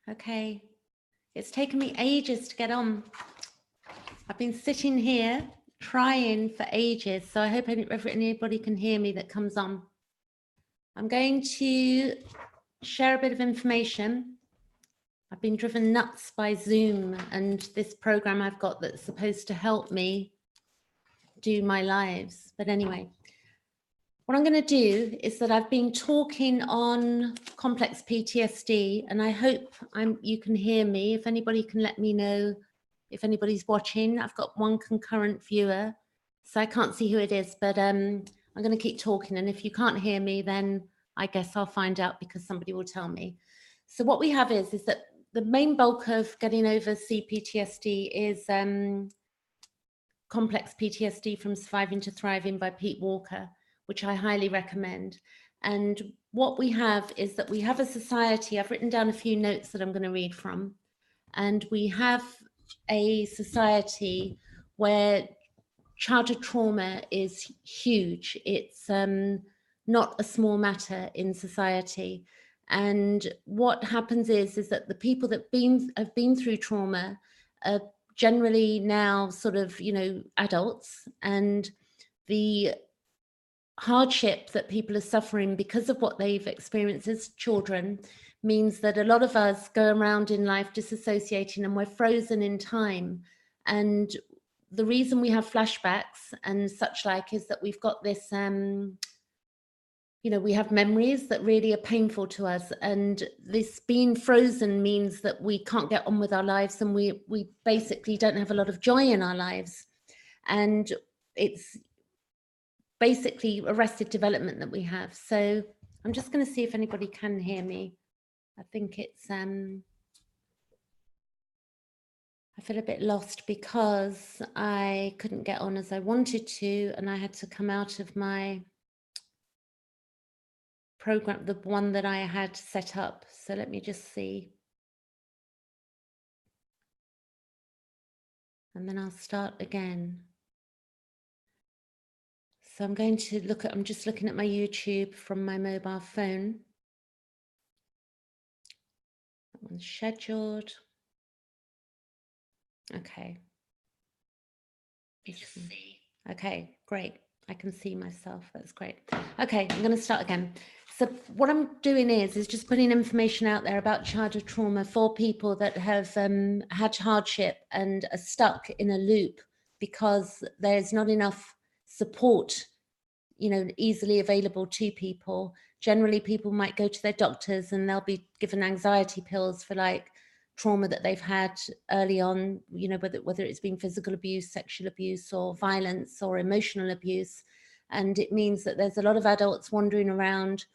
Okay, it's taken me ages to get on. I've been sitting here trying for ages, so I hope anybody can hear me that comes on. I'm going to share a bit of information. I've been driven nuts by Zoom and this program I've got that's supposed to help me do my lives. But anyway, what I'm going to do is that I've been talking on complex PTSD, and I hope you can hear me. If anybody can let me know if anybody's watching. I've got one concurrent viewer, so I can't see who it is, but I'm going to keep talking. And if you can't hear me, then I guess I'll find out because somebody will tell me. So what we have is that the main bulk of getting over CPTSD is complex PTSD from Surviving to Thriving by Pete Walker, which I highly recommend. And what we have is that we have a society, I've written down a few notes that I'm going to read from, and we have a society where childhood trauma is huge. It's not a small matter in society. And what happens is that the people that have been through trauma are generally now sort of, adults, and the hardship that people are suffering because of what they've experienced as children means that a lot of us go around in life disassociating, and we're frozen in time. And the reason we have flashbacks and such like is that we've got this we have memories that really are painful to us, and this being frozen means that we can't get on with our lives, and we basically don't have a lot of joy in our lives. And it's basically arrested development that we have. So I'm just going to see if anybody can hear me. I think it's I feel a bit lost because I couldn't get on as I wanted to, and I had to come out of my program, the one that I had set up. So let me just see. And then I'll start again. So I'm going to I'm just looking at my YouTube from my mobile phone. That one's scheduled. Okay. Okay, great. I can see myself. That's great. Okay, I'm going to start again. So what I'm doing is just putting information out there about childhood trauma for people that have had hardship and are stuck in a loop because there's not enough support, easily available to people. Generally, people might go to their doctors and they'll be given anxiety pills for like trauma that they've had early on, whether it's been physical abuse, sexual abuse, or violence or emotional abuse. And it means that there's a lot of adults wandering around,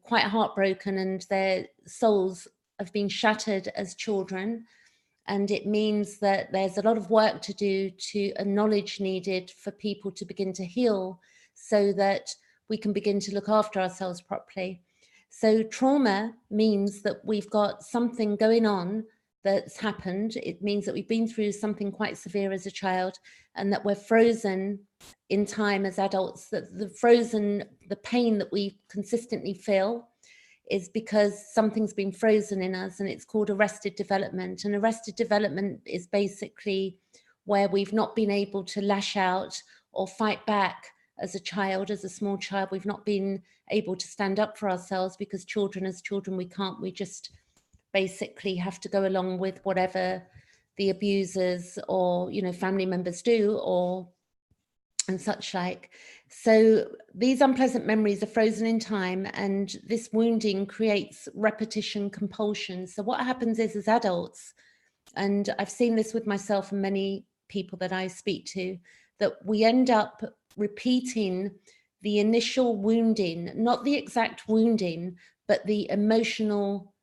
quite heartbroken, and their souls have been shattered as children. And it means that there's a lot of work to do, knowledge needed for people to begin to heal so that we can begin to look after ourselves properly. So trauma means that we've got something going on that's happened. It means that we've been through something quite severe as a child, and that we're frozen in time as adults. That the pain that we consistently feel is because something's been frozen in us, and it's called arrested development. And arrested development is basically where we've not been able to lash out or fight back as a child, as a small child. We've not been able to stand up for ourselves because as children, we just basically have to go along with whatever the abusers or, family members do and such like. So these unpleasant memories are frozen in time, and this wounding creates repetition compulsion. So what happens is, as adults, and I've seen this with myself and many people that I speak to, that we end up repeating the initial wounding, not the exact wounding, but the emotional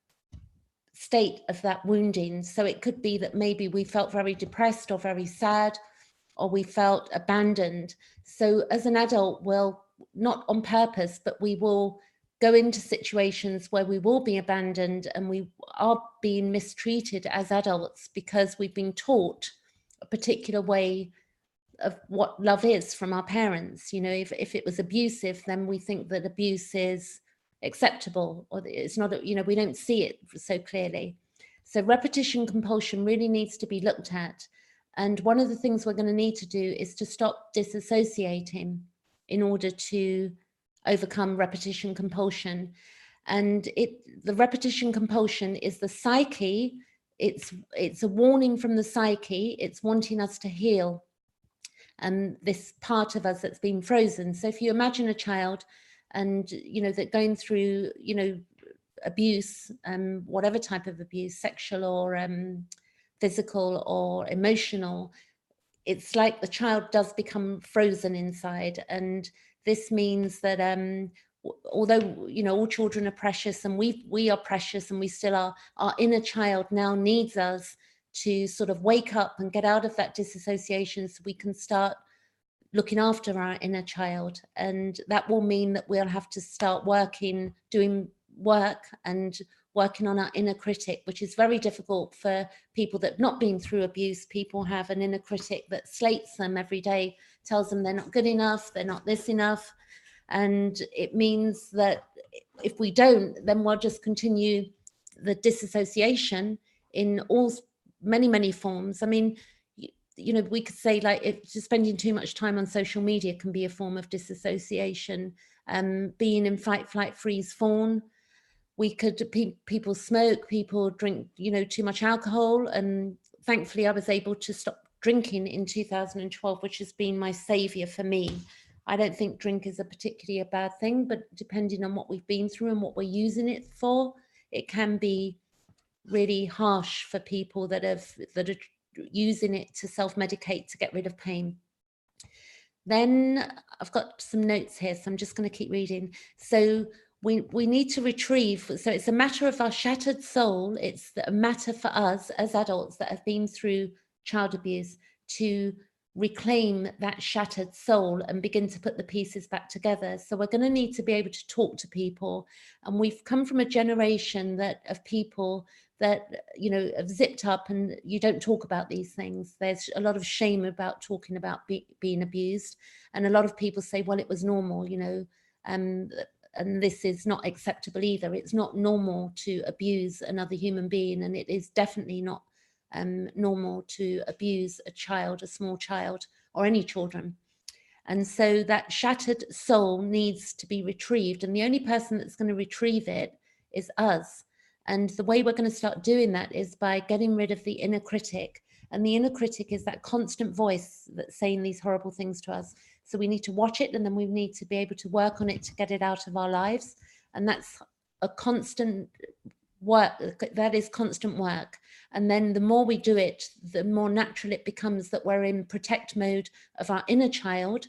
state of that wounding. So it could be that maybe we felt very depressed or very sad, or we felt abandoned. So as an adult, we'll, not on purpose, but we will go into situations where we will be abandoned, and we are being mistreated as adults because we've been taught a particular way of what love is from our parents. If it was abusive, then we think that abuse is acceptable, or it's not, we don't see it so clearly. So repetition compulsion really needs to be looked at. And one of the things we're going to need to do is to stop disassociating in order to overcome repetition compulsion. And the repetition compulsion is the psyche. It's a warning from the psyche. It's wanting us to heal this part of us that's been frozen. So if you imagine a child and, you know, that going through, you know, abuse, whatever type of abuse, sexual or physical or emotional, it's like the child does become frozen inside. And this means that although, you know, all children are precious and we are precious and we still are, our inner child now needs us to sort of wake up and get out of that disassociation so we can start looking after our inner child. And that will mean that we'll have to start doing work and working on our inner critic, which is very difficult for people that have not been through abuse. People have an inner critic that slates them every day, tells them they're not good enough, they're not this enough. And it means that if we don't, then we'll just continue the disassociation in many forms. I mean, you know, we could say like if just spending too much time on social media can be a form of disassociation. Being in fight, flight, freeze, fawn. We could, people smoke, people drink, you know, too much alcohol. And thankfully I was able to stop drinking in 2012, which has been my savior for me. I don't think drink is a bad thing, but depending on what we've been through and what we're using it for, it can be really harsh for people that are using it to self-medicate to get rid of pain. Then I've got some notes here, so I'm just going to keep reading. So we need to retrieve. So it's a matter of our shattered soul. It's a matter for us as adults that have been through child abuse to reclaim that shattered soul and begin to put the pieces back together. So we're going to need to be able to talk to people. And we've come from a generation of people that, you know, have zipped up and you don't talk about these things. There's a lot of shame about talking about being abused. And a lot of people say, well, it was normal, you know, and this is not acceptable either. It's not normal to abuse another human being. And it is definitely not normal to abuse a child, a small child, or any children. And so that shattered soul needs to be retrieved. And the only person that's going to retrieve it is us. And the way we're going to start doing that is by getting rid of the inner critic. And the inner critic is that constant voice that's saying these horrible things to us. So we need to watch it, and then we need to be able to work on it to get it out of our lives. And that's a constant work. That is constant work. And then the more we do it, the more natural it becomes that we're in protect mode of our inner child.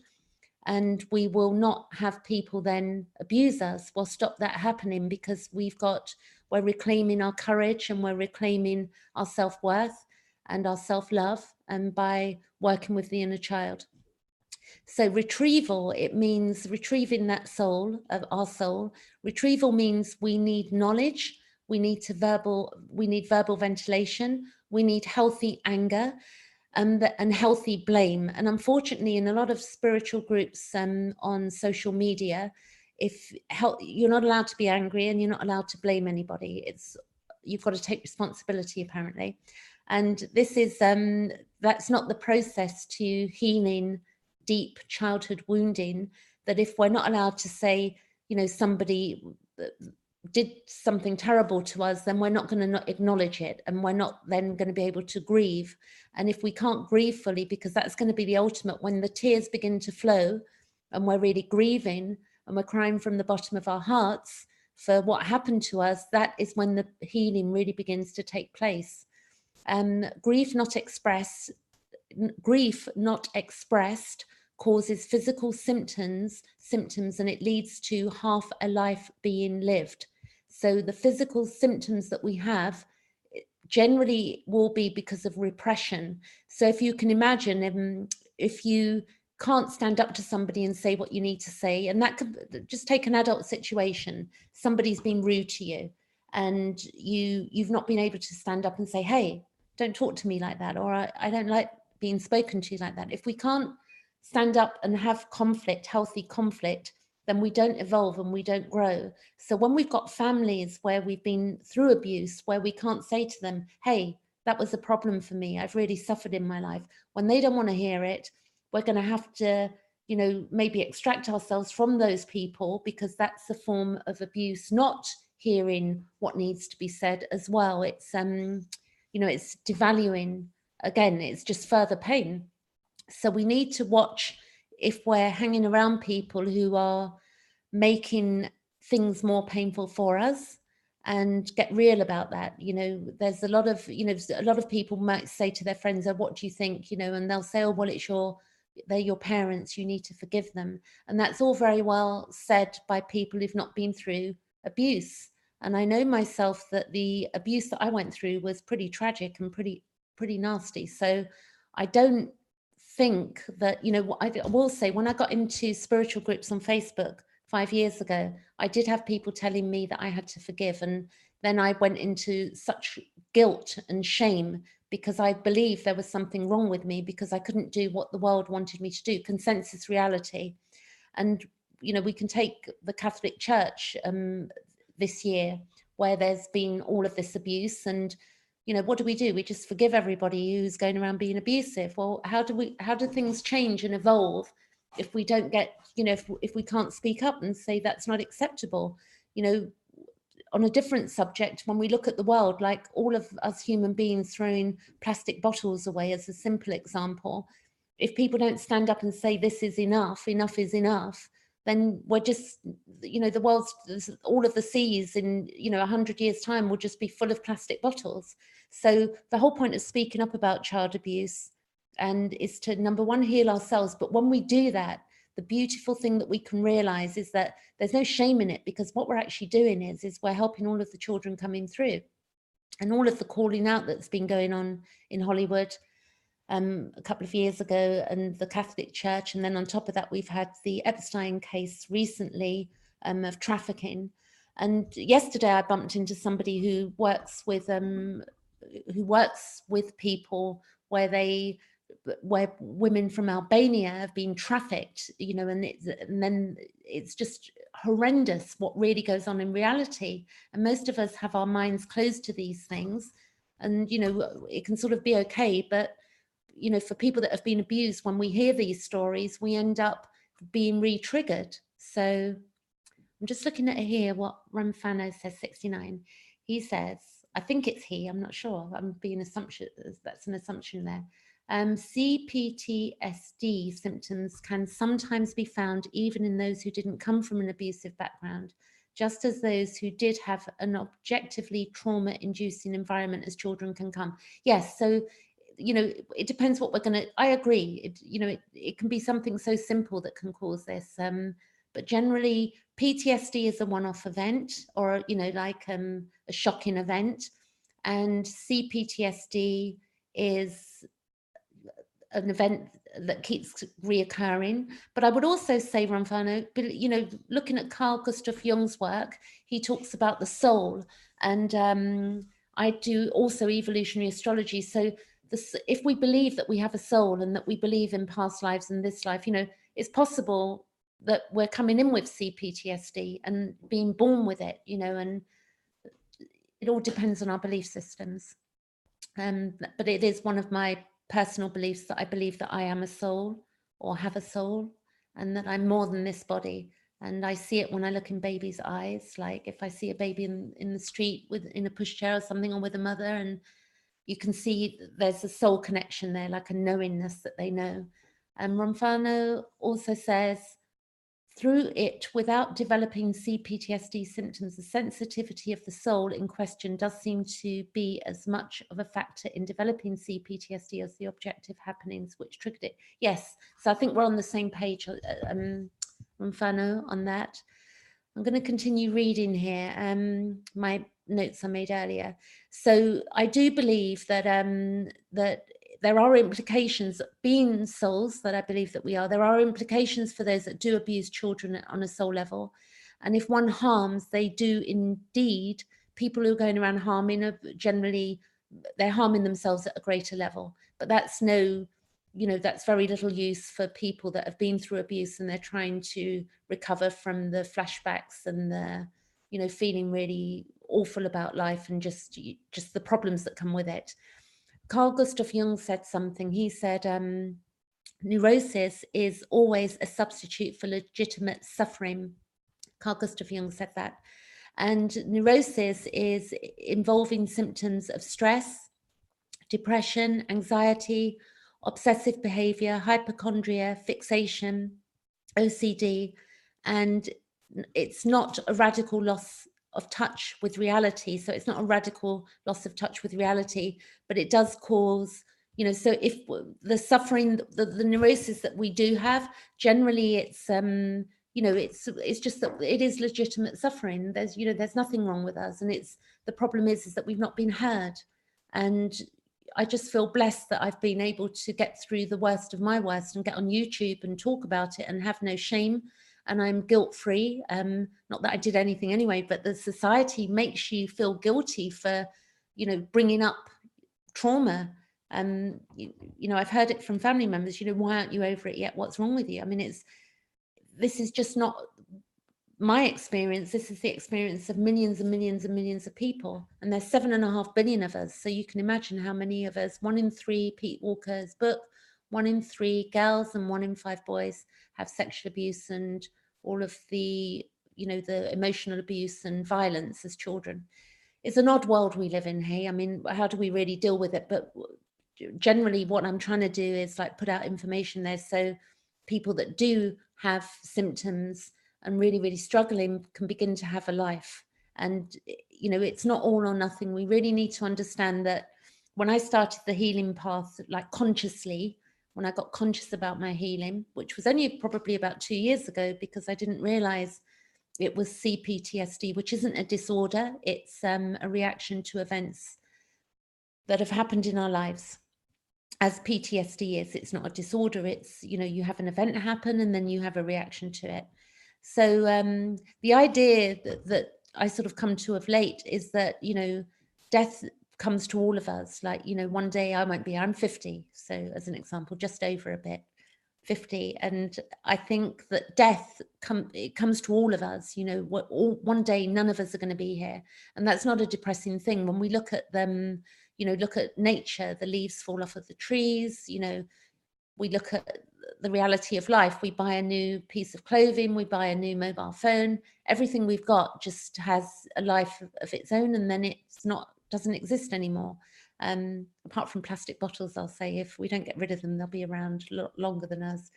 And we will not have people then abuse us. We'll stop that happening because we're reclaiming our courage and we're reclaiming our self-worth and our self-love, and by working with the inner child. So retrieval, it means retrieving that soul of our soul. Retrieval means we need knowledge, we need verbal ventilation, we need healthy anger, and healthy blame. And unfortunately, in a lot of spiritual groups on social media, you're not allowed to be angry and you're not allowed to blame anybody. You've got to take responsibility, apparently. And this is that's not the process to healing deep childhood wounding. That if we're not allowed to say, you know, somebody did something terrible to us, then we're not going to acknowledge it, and we're not then going to be able to grieve. And if we can't grieve fully, because that's going to be the ultimate, when the tears begin to flow and we're really grieving and we're crying from the bottom of our hearts for what happened to us, that is when the healing really begins to take place. Grief not expressed causes physical symptoms, and it leads to half a life being lived. So the physical symptoms that we have generally will be because of repression. So if you can imagine, if you can't stand up to somebody and say what you need to say, and that could just take an adult situation, somebody's been rude to you and you've not been able to stand up and say, hey, don't talk to me like that, or I don't like being spoken to like that. If we can't stand up and have conflict, healthy conflict, then we don't evolve and we don't grow. So when we've got families where we've been through abuse, where we can't say to them, hey, that was a problem for me, I've really suffered in my life, when they don't want to hear it, we're going to have to, you know, maybe extract ourselves from those people, because that's a form of abuse, not hearing what needs to be said as well. It's you know, it's devaluing. Again, it's just further pain. So we need to watch if we're hanging around people who are making things more painful for us, and get real about that. You know, there's a lot of, you know, a lot of people might say to their friends, oh, what do you think? You know, and they'll say, oh, well, they're your parents, you need to forgive them. And that's all very well said by people who've not been through abuse. And I know myself that the abuse that I went through was pretty tragic and pretty nasty. So I don't think that, you know, I will say, when I got into spiritual groups on Facebook 5 years ago, I did have people telling me that I had to forgive. And then I went into such guilt and shame, because I believed there was something wrong with me, because I couldn't do what the world wanted me to do, consensus reality. And, you know, we can take the Catholic Church this year, where there's been all of this abuse, and, you know, what do? We just forgive everybody who's going around being abusive. Well, how do things change and evolve if we don't get, you know, if we can't speak up and say that's not acceptable? You know, on a different subject, when we look at the world, like all of us human beings throwing plastic bottles away as a simple example, if people don't stand up and say this is enough is enough, then we're just, you know, the world's, all of the seas in, you know, 100 years time will just be full of plastic bottles. So the whole point of speaking up about child abuse and is to, number one, heal ourselves. But when we do that, the beautiful thing that we can realize is that there's no shame in it, because what we're actually doing is we're helping all of the children coming through, and all of the calling out that's been going on in Hollywood a couple of years ago, and the Catholic Church. And then on top of that, we've had the Epstein case recently of trafficking. And yesterday I bumped into somebody who works with people where women from Albania have been trafficked, you know, and then it's just horrendous what really goes on in reality. And most of us have our minds closed to these things, and, you know, it can sort of be okay, but, you know, for people that have been abused, when we hear these stories, we end up being re-triggered. So I'm just looking at here what Ramfano says, 69. He says, I think it's he, I'm not sure, I'm being assumption, that's an assumption there. CPTSD symptoms can sometimes be found even in those who didn't come from an abusive background, just as those who did have an objectively trauma-inducing environment as children can come. Yes, so, you know, it depends what we're going to, I agree, you know, it can be something so simple that can cause this, but generally PTSD is a one-off event, or, you know, like a shocking event, and CPTSD is an event that keeps reoccurring. But I would also say, Ramfano, you know, looking at Carl Gustav Jung's work, he talks about the soul, and I do also evolutionary astrology. So if we believe that we have a soul and that we believe in past lives and this life, you know, it's possible that we're coming in with CPTSD and being born with it, you know, and it all depends on our belief systems. But it is one of my personal beliefs that I believe that I am a soul, or have a soul, and that I'm more than this body. And I see it when I look in babies' eyes. Like if I see a baby in the street in a pushchair or something, or with a mother, and you can see there's a soul connection there, like a knowingness that they know. And Ramfano also says, through it, without developing CPTSD symptoms, the sensitivity of the soul in question does seem to be as much of a factor in developing CPTSD as the objective happenings which triggered it. Yes, so I think we're on the same page, Ramfano, on that. I'm going to continue reading here. My notes I made earlier. So I do believe that that there are implications, being souls that I believe that we are, there are implications for those that do abuse children on a soul level. And if one harms, they do indeed, people who are going around harming, generally they're harming themselves at a greater level. But that's no you know, that's very little use for people that have been through abuse and they're trying to recover from the flashbacks and the, you know, feeling really awful about life and just the problems that come with it. Carl Gustav Jung said something. He said, neurosis is always a substitute for legitimate suffering. Carl Gustav Jung said that. And neurosis is involving symptoms of stress, depression, anxiety, obsessive behavior, hypochondria, fixation, OCD, and it's not a radical loss of touch with reality. So it's not a radical loss of touch with reality, but it does cause, you know, so if the suffering, the neurosis that we do have, generally it's, you know, it's just that it is legitimate suffering. There's, you know, there's nothing wrong with us. And it's, the problem is that we've not been heard. And I just feel blessed that I've been able to get through the worst of my worst and get on YouTube and talk about it and have no shame. And I'm guilt-free. Not that I did anything anyway, but the society makes you feel guilty for, you know, bringing up trauma. You know, I've heard it from family members, you know, why aren't you over it yet? What's wrong with you? I mean, this is just not my experience. This is the experience of millions and millions and millions of people. And there's 7.5 billion of us. So you can imagine how many of us, 1 in 3, Pete Walker's book, 1 in 3 girls and 1 in 5 boys have sexual abuse and all of the, you know, the emotional abuse and violence as children. It's an odd world we live in, hey? I mean, how do we really deal with it? But generally what I'm trying to do is like put out information there so people that do have symptoms and really, really struggling can begin to have a life. And, you know, it's not all or nothing. We really need to understand that when I started the healing path, like consciously, when I got conscious about my healing, which was only probably about 2 years ago, because I didn't realize it was CPTSD, which isn't a disorder. It's a reaction to events that have happened in our lives. As PTSD is, it's not a disorder. It's, you know, you have an event happen and then you have a reaction to it. So the idea that I sort of come to of late is that, you know, death comes to all of us. Like, you know, one day I won't be, I'm 50. So as an example, just over a bit, 50. And I think that death it comes to all of us, you know, one day none of us are going to be here. And that's not a depressing thing. When we look at them, you know, look at nature, the leaves fall off of the trees, you know, we look at the reality of life. We buy a new piece of clothing, we buy a new mobile phone, everything we've got just has a life of its own, and then doesn't exist anymore. Apart from plastic bottles, I'll say, if we don't get rid of them, they'll be around a lot longer than us.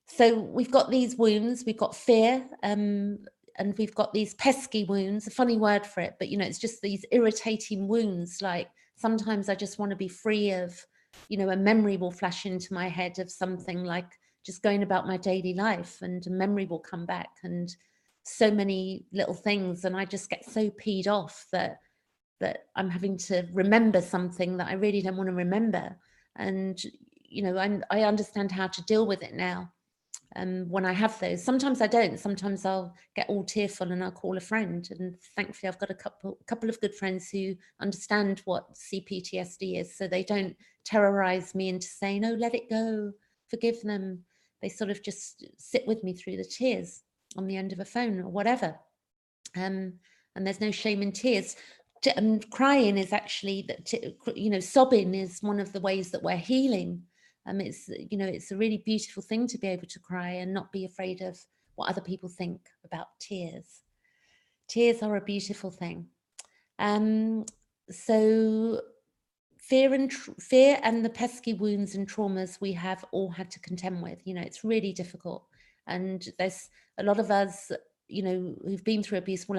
So we've got these wounds, we've got fear, and we've got these pesky wounds, a funny word for it, but, you know, it's just these irritating wounds. Like sometimes I just want to be free of, you know, a memory will flash into my head of something like just going about my daily life and a memory will come back and so many little things. And I just get so peed off that I'm having to remember something that I really don't want to remember. And, you know, I understand how to deal with it now. When I have those, sometimes I don't. Sometimes I'll get all tearful and I'll call a friend. And thankfully, I've got a couple of good friends who understand what CPTSD is, so they don't terrorize me into saying, "Oh, let it go, forgive them." They sort of just sit with me through the tears on the end of a phone or whatever. And there's no shame in tears. And crying is actually that, you know, sobbing is one of the ways that we're healing. It's, you know, it's a really beautiful thing to be able to cry and not be afraid of what other people think about tears. Tears are a beautiful thing. So fear and the pesky wounds and traumas we have all had to contend with. You know, it's really difficult. And there's a lot of us, you know, who've been through abuse will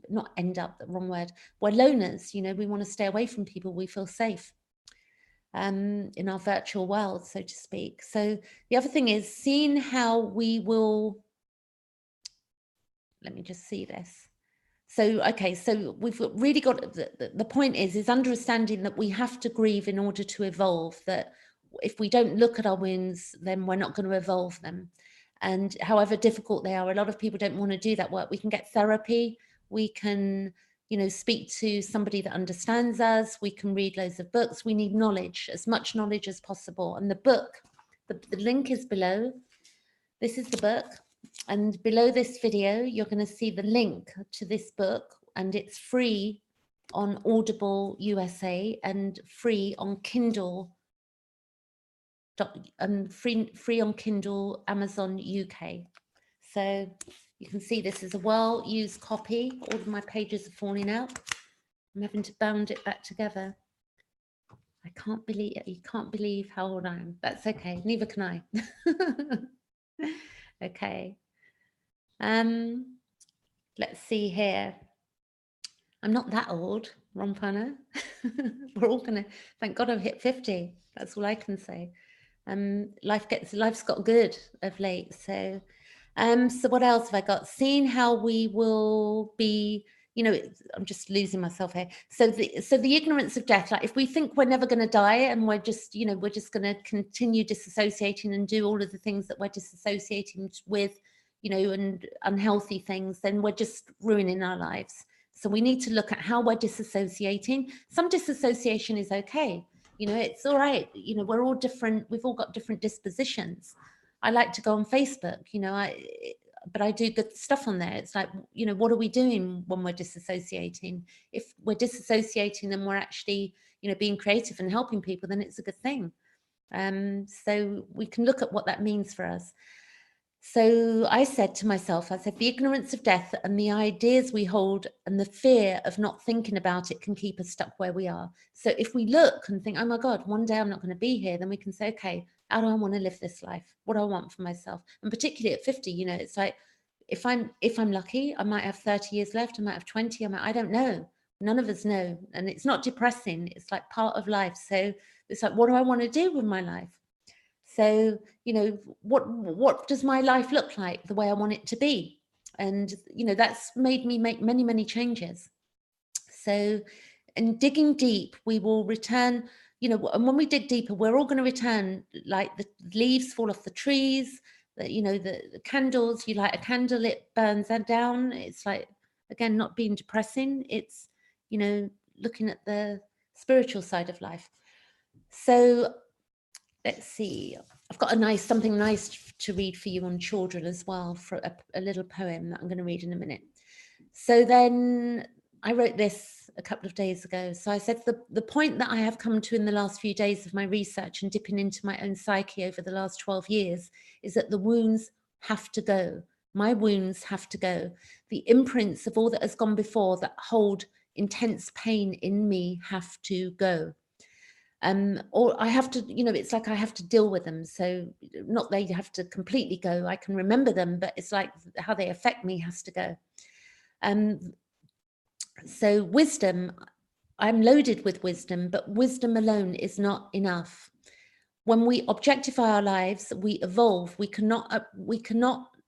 not end up, the wrong word, we're loners. You know, we want to stay away from people we feel safe in our virtual world, so to speak. So the other thing is seeing how we will, let me just see this. So, okay, so we've really got, the point is understanding that we have to grieve in order to evolve, that if we don't look at our wounds, then we're not going to evolve them. And however difficult they are, a lot of people don't want to do that work. We can get therapy, we can, speak to somebody that understands us. We can read loads of books. We need knowledge, as much knowledge as possible. And the book, the link is below. This is the book. And below this video, you're going to see the link to this book, and it's free on Audible USA and free on Kindle, and free on Kindle Amazon UK. So you can see this is a well-used copy. All of my pages are falling out. I'm having to bound it back together. I can't believe it. You can't believe how old I am. That's okay. Neither can I. Okay. Let's see here. I'm not that old, Rompana. We're all gonna, thank God I've hit 50. That's all I can say. Life's got good of late. So what else have I got? Seeing how we will be, I'm just losing myself here. So the ignorance of death, like if we think we're never going to die and we're just going to continue disassociating and do all of the things that we're disassociating with, and unhealthy things, then we're just ruining our lives. So we need to look at how we're disassociating. Some disassociation is okay. It's all right. We're all different. We've all got different dispositions. I like to go on Facebook, but I do good stuff on there. It's like, what are we doing when we're disassociating? If we're disassociating and we're actually, being creative and helping people, then it's a good thing. So we can look at what that means for us. So I said to myself, the ignorance of death and the ideas we hold and the fear of not thinking about it can keep us stuck where we are. So if we look and think, oh my God, one day I'm not going to be here, then we can say, okay, how do I want to live this life? What do I want for myself? And particularly at 50, it's like, if I'm lucky, I might have 30 years left, I might have 20, I don't know. None of us know. And it's not depressing. It's like part of life. So it's like, what do I want to do with my life? So, what does my life look like the way I want it to be? And, that's made me make many, many changes. So, in digging deep, we will return, and when we dig deeper, we're all going to return, like the leaves fall off the trees, the candles, you light a candle, it burns that down. It's like, again, not being depressing. It's, looking at the spiritual side of life. So, let's see, I've got something nice to read for you on children as well, for a little poem that I'm going to read in a minute. So then I wrote this a couple of days ago. So I said, the point that I have come to in the last few days of my research and dipping into my own psyche over the last 12 years is that the wounds have to go. My wounds have to go. The imprints of all that has gone before that hold intense pain in me have to go. Or I have to, it's like I have to deal with them. So not they have to completely go. I can remember them, but it's like how they affect me has to go. So wisdom, I'm loaded with wisdom, but wisdom alone is not enough. When we objectify our lives, we evolve. We cannot,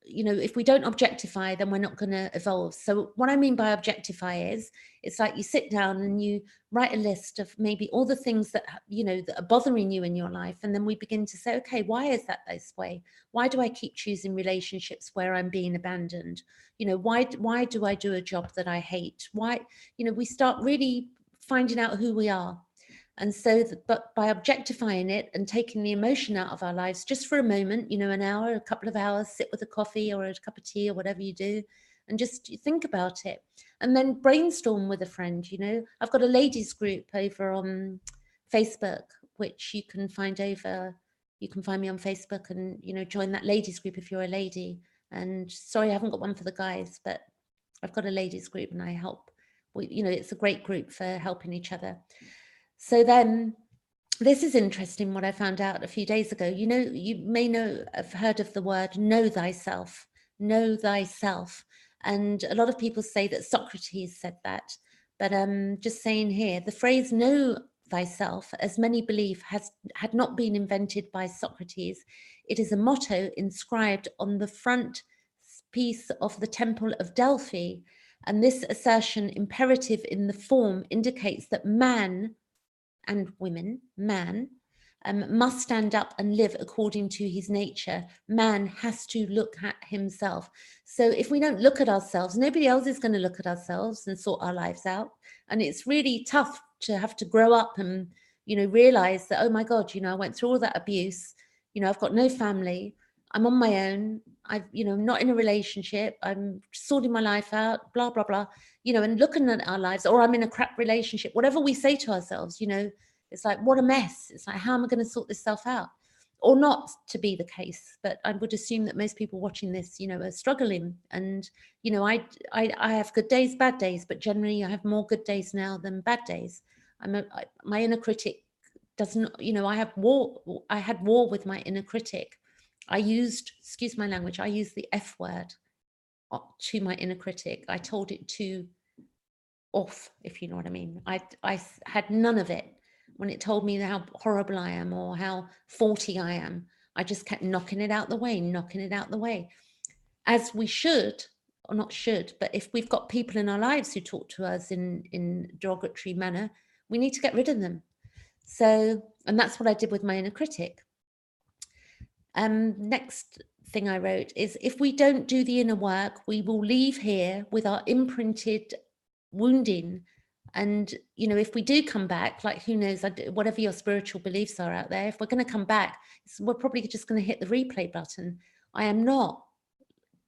if we don't objectify, then we're not going to evolve. So what I mean by objectify is, it's like you sit down and you write a list of maybe all the things that, that are bothering you in your life. And then we begin to say, okay, why is that this way? Why do I keep choosing relationships where I'm being abandoned? Why do I do a job that I hate? Why, we start really finding out who we are. And so, but by objectifying it and taking the emotion out of our lives just for a moment, an hour, a couple of hours, sit with a coffee or a cup of tea or whatever you do, and just think about it. And then brainstorm with a friend. I've got a ladies group over on Facebook, which you can find me on Facebook and, join that ladies group if you're a lady. And sorry, I haven't got one for the guys, but I've got a ladies group and I help. It's a great group for helping each other. So then this is interesting what I found out a few days ago. You may have heard of the word know thyself, know thyself. And a lot of people say that Socrates said that. But just saying here, the phrase know thyself, as many believe, had not been invented by Socrates. It is a motto inscribed on the front piece of the Temple of Delphi. And this assertion, imperative in the form, indicates that man and women, man must stand up and live according to his nature. Man has to look at himself. So if we don't look at ourselves, nobody else is going to look at ourselves and sort our lives out. And it's really tough to have to grow up and, you know, realize that, oh my God, you know, I went through all that abuse. You know, I've got no family. I'm on my own. I've, you know, not in a relationship. I'm sorting my life out, blah, blah, blah, you know, and looking at our lives, or I'm in a crap relationship, whatever we say to ourselves, you know, it's like, what a mess. It's like, how am I going to sort this stuff out? Or not to be the case, but I would assume that most people watching this, you know, are struggling. And, you know, I have good days, bad days, but generally I have more good days now than bad days. My inner critic doesn't, you know, I had war with my inner critic. I used, excuse my language, I used the F word to my inner critic. I told it to off, if you know what I mean. I had none of it when it told me how horrible I am or how faulty I am. I just kept knocking it out the way, as we should, or not should, but if we've got people in our lives who talk to us in derogatory manner, we need to get rid of them. So, and that's what I did with my inner critic. Next thing I wrote is, if we don't do the inner work, we will leave here with our imprinted wounding. And, you know, if we do come back, like, who knows, whatever your spiritual beliefs are out there, if we're going to come back, we're probably just going to hit the replay button. I am not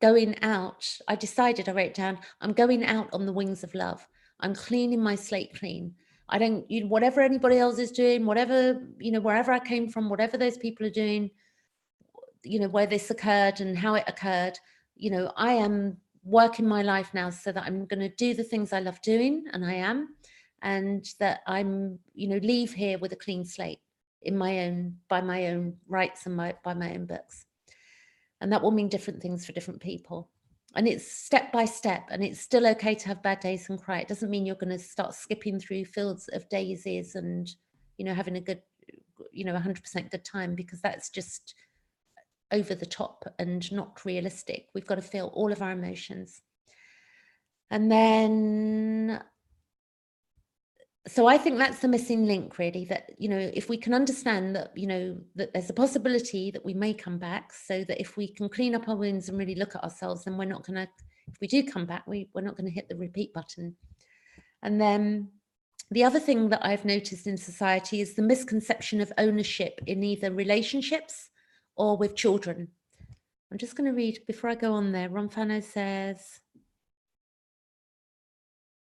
going out. I decided, I wrote down, I'm going out on the wings of love. I'm cleaning my slate clean. I don't, you know, whatever anybody else is doing, whatever, you know, wherever I came from, whatever those people are doing, you know, where this occurred and how it occurred, you know, I am working my life now so that I'm going to do the things I love doing, and I am, and that I'm, you know, leave here with a clean slate in my own, by my own rights and by my own books. And that will mean different things for different people. And it's step by step, and it's still okay to have bad days and cry. It doesn't mean you're going to start skipping through fields of daisies and, you know, having a good, you know, 100% good time, because that's just over the top and not realistic. We've got to feel all of our emotions. And then, so I think that's the missing link, really, that, you know, if we can understand that, you know, that there's a possibility that we may come back, so that if we can clean up our wounds and really look at ourselves, then we're not going to, if we do come back, we're not going to hit the repeat button. And then the other thing that I've noticed in society is the misconception of ownership in either relationships or with children. I'm just going to read before I go on there. Ronfano says,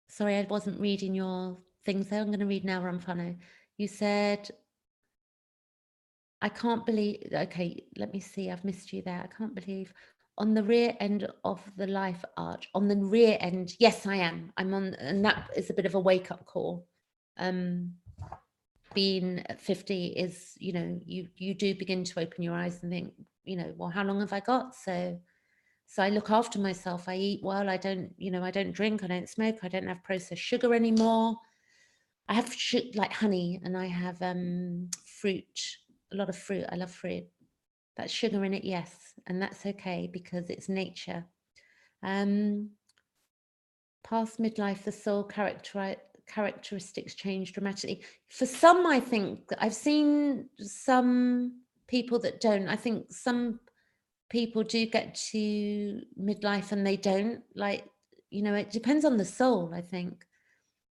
sorry, I wasn't reading your things there. I'm going to read now, Ronfano. You said, I can't believe, okay, let me see. I've missed you there. I can't believe, on the rear end of the life arch, on the rear end. Yes, I am. I'm on, and that is a bit of a wake up call. Being at 50 is, you know, you do begin to open your eyes and think, you know, well, how long have I got? So I look after myself. I eat well. I don't, you know, I don't drink. I don't smoke. I don't have processed sugar anymore. I have like honey, and I have fruit, a lot of fruit. I love fruit. That's sugar in it, yes, and that's okay because it's nature. Past midlife, the soul characteristics change dramatically. For some, I think I've seen some people that don't. I think some people do get to midlife and they don't, like, you know, it depends on the soul, I think.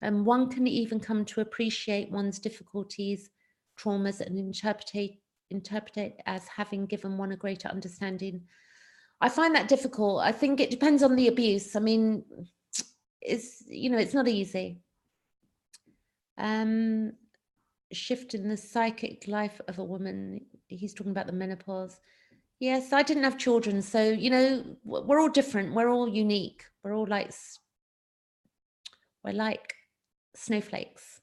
And one can even come to appreciate one's difficulties, traumas, and interpret it as having given one a greater understanding. I find that difficult. I think it depends on the abuse. I mean, it's, you know, it's not easy. Shift in the psychic life of a woman. He's talking about the menopause. Yes, I didn't have children, so, you know, we're all different. We're all unique. We're all like, we're like snowflakes.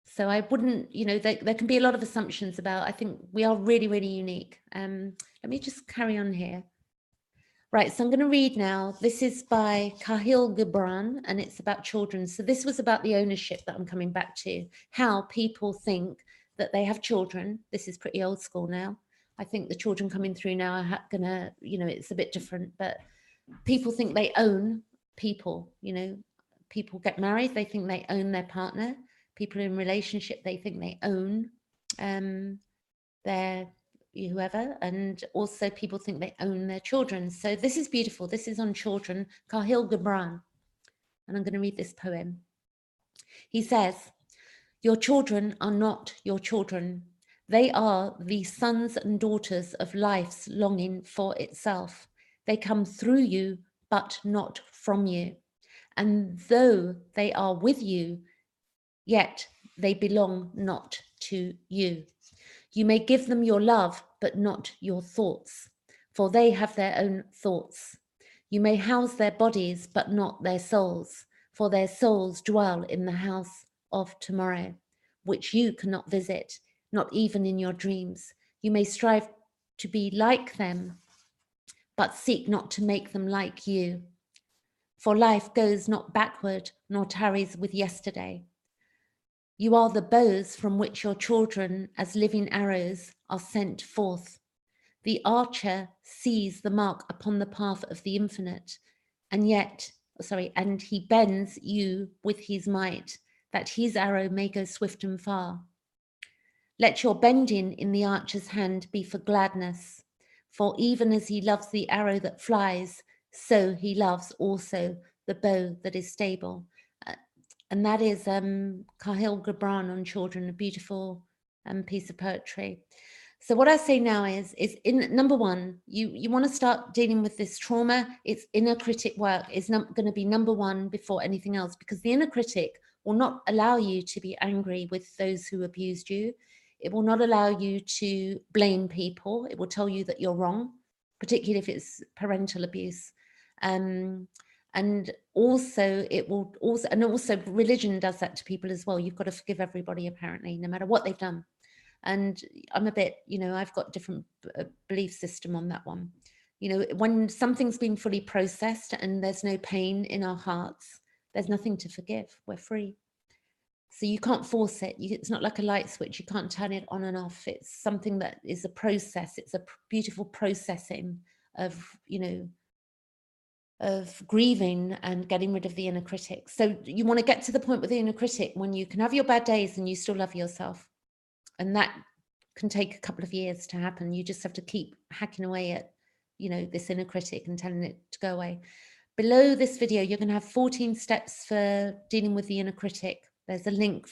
So I wouldn't, you know, there can be a lot of assumptions about, I think we are really, really unique. Let me just carry on here. Right, so I'm going to read now. This is by Kahil Gibran, and it's about children. So this was about the ownership that I'm coming back to, how people think that they have children. This is pretty old school now. I think the children coming through now are gonna, you know, it's a bit different, but people think they own people, you know, people get married, they think they own their partner. People in relationship, they think they own their whoever, and also people think they own their children. So this is beautiful. This is on children, Khalil Gibran, and I'm going to read this poem. He says, "Your children are not your children. They are the sons and daughters of life's longing for itself. They come through you, but not from you. And though they are with you, yet they belong not to you. You may give them your love, but not your thoughts, for they have their own thoughts. You may house their bodies, but not their souls, for their souls dwell in the house of tomorrow, which you cannot visit, not even in your dreams. You may strive to be like them, but seek not to make them like you. For life goes not backward, nor tarries with yesterday. You are the bows from which your children, as living arrows, are sent forth. The archer sees the mark upon the path of the infinite, and he bends you with his might, that his arrow may go swift and far. Let your bending in the archer's hand be for gladness, for even as he loves the arrow that flies, so he loves also the bow that is stable." And that is Khalil Gibran on children, a beautiful piece of poetry. So what I say now is in number one, you want to start dealing with this trauma. It's inner critic work is going to be number one before anything else, because the inner critic will not allow you to be angry with those who abused you. It will not allow you to blame people. It will tell you that you're wrong, particularly if it's parental abuse. And also religion does that to people as well. You've got to forgive everybody, apparently, no matter what they've done. And I'm a bit, I've got a different belief system on that one. When something's been fully processed and there's no pain in our hearts, there's nothing to forgive. We're free. So you can't force it. It's not like a light switch. You can't turn it on and off. It's something that is a process. It's a beautiful processing of, of grieving and getting rid of the inner critic. So you want to get to the point with the inner critic when you can have your bad days and you still love yourself. And that can take a couple of years to happen. You just have to keep hacking away at, this inner critic and telling it to go away. Below this video, you're going to have 14 steps for dealing with the inner critic. There's a link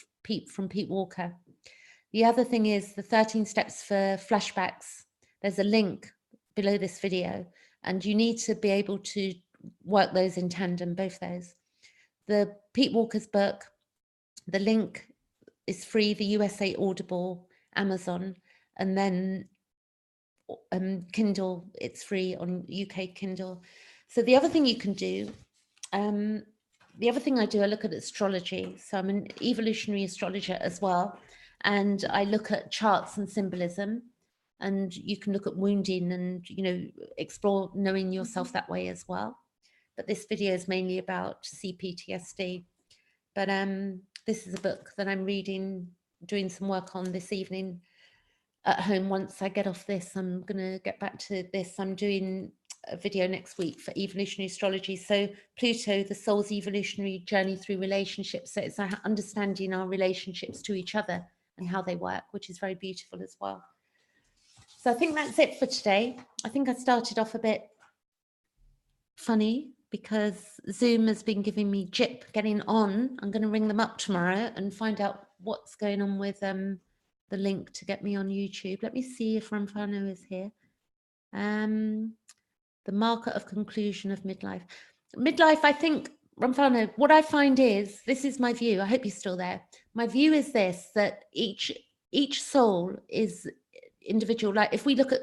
from Pete Walker. The other thing is the 13 steps for flashbacks. There's a link below this video, and you need to be able to work those in tandem, both those. The Pete Walker's book, the link is free, the USA Audible, Amazon, and then Kindle, it's free on UK Kindle. So the other thing you can do, the other thing I do, I look at astrology. So I'm an evolutionary astrologer as well. And I look at charts and symbolism. And you can look at wounding and, explore knowing yourself that way as well. But this video is mainly about Ptsd. But this is a book that I'm reading, doing some work on this evening at home. Once I get off this, I'm going to get back to this. I'm doing a video next week for evolutionary astrology. So Pluto, the soul's evolutionary journey through relationships. So it's understanding our relationships to each other and how they work, which is very beautiful as well. So I think that's it for today. I think I started off a bit funny because Zoom has been giving me jip getting on. I'm going to ring them up tomorrow and find out what's going on with the link to get me on YouTube. Let me see if Ramfano is here. The marker of conclusion of midlife. Midlife, I think, Ramfano, what I find is, this is my view, I hope you're still there. My view is this, that each soul is individual. Like if we look at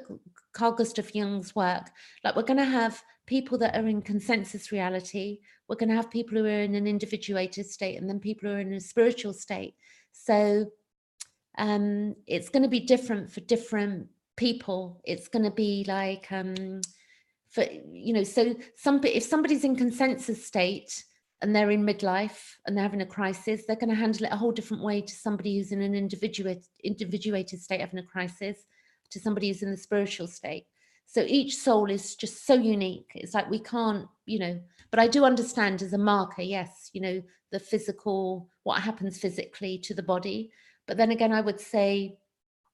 Carl Gustav Jung's work, like we're going to have people that are in consensus reality, we're going to have people who are in an individuated state, and then people who are in a spiritual state. So it's going to be different for different people. It's going to be like so if somebody's in consensus state and they're in midlife and they're having a crisis, they're going to handle it a whole different way to somebody who's in an individuated state having a crisis, to somebody who's in the spiritual state. So each soul is just so unique. It's like we can't, but I do understand as a marker, yes, the physical, what happens physically to the body. But then again, I would say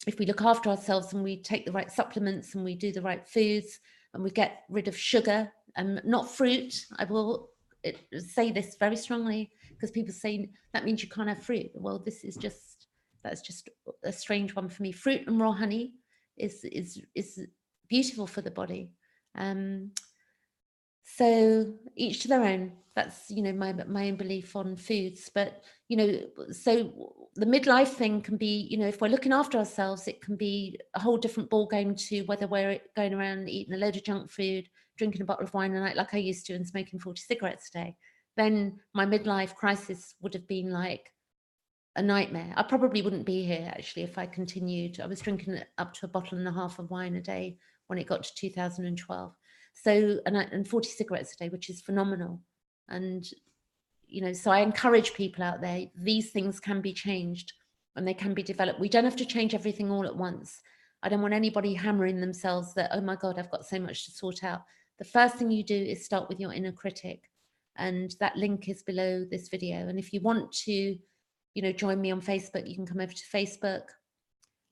if we look after ourselves and we take the right supplements and we do the right foods and we get rid of sugar and not fruit, I will say this very strongly, because people say that means you can't have fruit. Well, that's just a strange one for me. Fruit and raw honey is beautiful for the body. So each to their own. That's, you know, my own belief on foods. But, you know, so the midlife thing can be, you know, if we're looking after ourselves, it can be a whole different ball game to whether we're going around eating a load of junk food, drinking a bottle of wine a night like I used to, and smoking 40 cigarettes a day. Then my midlife crisis would have been like a nightmare. I probably wouldn't be here actually if I continued. I was drinking up to a bottle and a half of wine a day when it got to 2012. So, and 40 cigarettes a day, which is phenomenal. And, you know, so I encourage people out there, these things can be changed and they can be developed. We don't have to change everything all at once. I don't want anybody hammering themselves that, oh my God, I've got so much to sort out. The first thing you do is start with your inner critic. And that link is below this video. And if you want to, you know, join me on Facebook, you can come over to Facebook.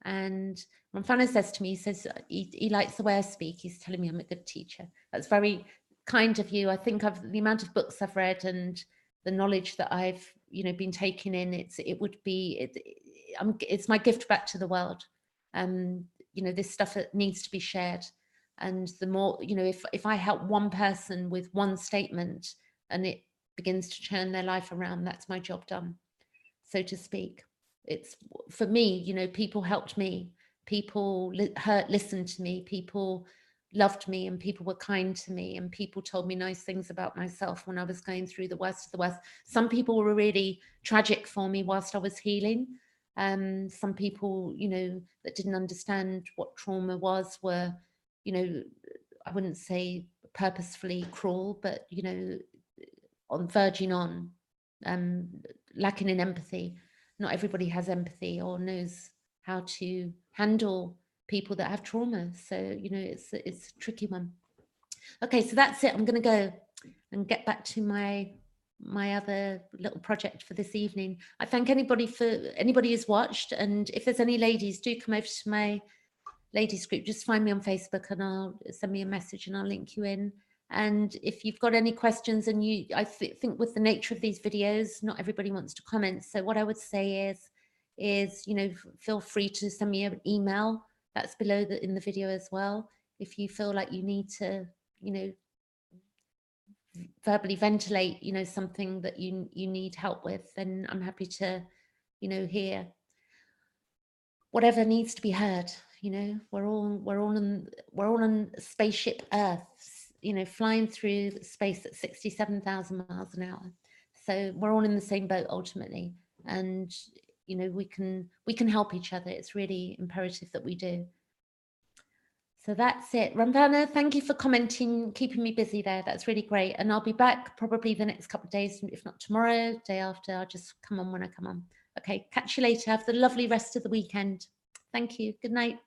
And Ramfano says to me, he says he likes the way I speak. He's telling me I'm a good teacher. That's very kind of you. I think the amount of books I've read and the knowledge that I've, you know, been taking in, it's my gift back to the world. You know, this stuff needs to be shared. And the more, you know, if I help one person with one statement and it begins to turn their life around, that's my job done, so to speak. It's for me, you know, people helped me, people listened to me, people loved me, and people were kind to me, and people told me nice things about myself when I was going through the worst of the worst. Some people were really tragic for me whilst I was healing. Some people, you know, that didn't understand what trauma was were, you know, I wouldn't say purposefully cruel, but, you know, verging on, lacking in empathy. Not everybody has empathy or knows how to handle people that have trauma. So, you know, it's a tricky one. Okay, so that's it. I'm going to go and get back to my other little project for this evening. I thank anybody who's watched, and if there's any ladies, do come over to my ladies group. Just find me on Facebook and I'll send me a message and I'll link you in. And if you've got any questions, and I think with the nature of these videos, not everybody wants to comment. So what I would say is, you know, feel free to send me an email. That's below in the video as well. If you feel like you need to, you know, verbally ventilate, you know, something that you need help with, then I'm happy to, you know, hear whatever needs to be heard. You know, we're all on spaceship Earth, you know, flying through space at 67,000 miles an hour. So we're all in the same boat ultimately, and you know, we can help each other. It's really imperative that we do. So that's it. Ramvana, thank you for commenting, keeping me busy there. That's really great. And I'll be back probably the next couple of days, if not tomorrow, day after. I'll just come on when I come on. Okay, catch you later. Have the lovely rest of the weekend. Thank you. Good night.